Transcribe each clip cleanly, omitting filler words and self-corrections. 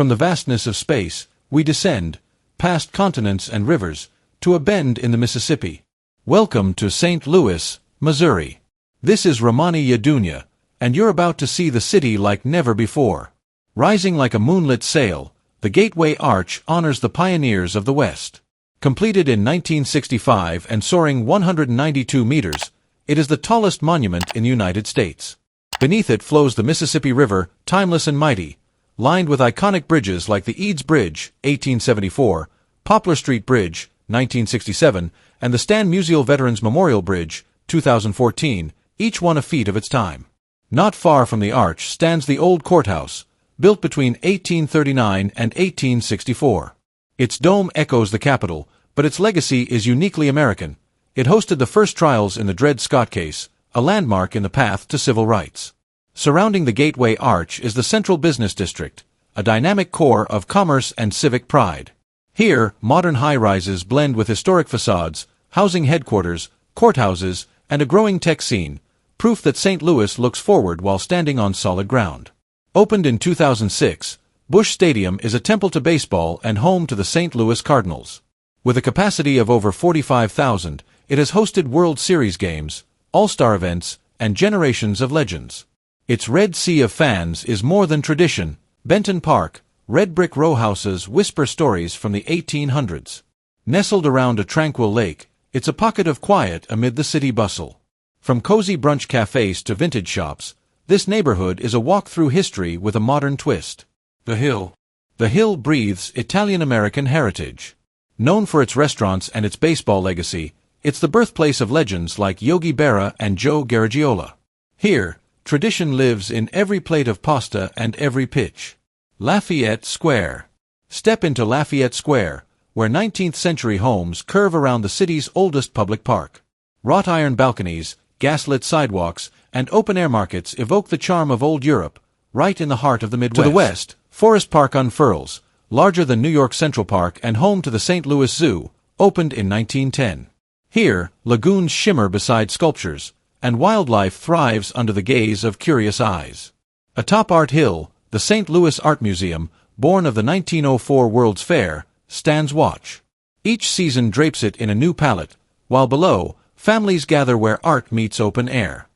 From the vastness of space, we descend, past continents and rivers, to a bend in the Mississippi. Welcome to St. Louis, Missouri. This is Ramani, Dunia, and you're about to see the city like never before. Rising like a moonlit sail, the Gateway Arch honors the pioneers of the West. Completed in 1965 and soaring 192 meters, it is the tallest monument in the United States. Beneath it flows the Mississippi River, timeless and mighty, lined with iconic bridges like the Eads Bridge, 1874, Poplar Street Bridge, 1967, and the Stan Musial Veterans Memorial Bridge, 2014, each one a feat of its time. Not far from the arch stands the old Courthouse, built between 1839 and 1864. Its dome echoes the Capitol, but its legacy is uniquely American. It hosted the first trials in the Dred Scott case, a landmark in the path to civil rights. Surrounding the Gateway Arch is the Central Business District, a dynamic core of commerce and civic pride. Here, modern high-rises blend with historic facades, housing headquarters, courthouses, and a growing tech scene, proof that St. Louis looks forward while standing on solid ground. Opened in 2006, Busch Stadium is a temple to baseball and home to the St. Louis Cardinals. With a capacity of over 45,000, it has hosted World Series games, All-Star events, and generations of legends. Its red sea of fans is more than tradition. Benton Park, red brick row houses whisper stories from the 1800s. Nestled around a tranquil lake, it's a pocket of quiet amid the city bustle. From cozy brunch cafes to vintage shops, this neighborhood is a walk through history with a modern twist. The Hill. The Hill breathes Italian-American heritage. Known for its restaurants and its baseball legacy, it's the birthplace of legends like Yogi Berra and Joe Garagiola. Here, tradition lives in every plate of pasta and every pitch. Lafayette Square. Step into Lafayette Square, where 19th-century homes curve around the city's oldest public park. Wrought iron balconies, gaslit sidewalks, and open-air markets evoke the charm of old Europe, right in the heart of the Midwest. To the west, Forest Park unfurls, larger than New York Central Park and home to the St. Louis Zoo, opened in 1910. Here, lagoons shimmer beside sculptures, and wildlife thrives under the gaze of curious eyes. Atop Art Hill, the St. Louis Art Museum, born of the 1904 World's Fair, stands watch. Each season drapes it in a new palette, while below, families gather where art meets open air.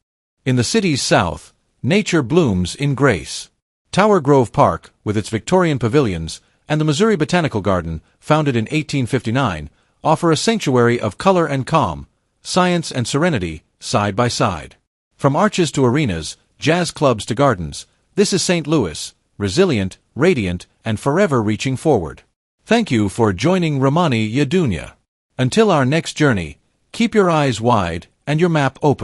In the city's south, nature blooms in grace. Tower Grove Park, with its Victorian pavilions, and the Missouri Botanical Garden, founded in 1859, offer a sanctuary of color and calm, science and serenity, side by side. From arches to arenas, jazz clubs to gardens, this is St. Louis, resilient, radiant, and forever reaching forward. Thank you for joining Ramani Dunia. Until our next journey, keep your eyes wide and your map open.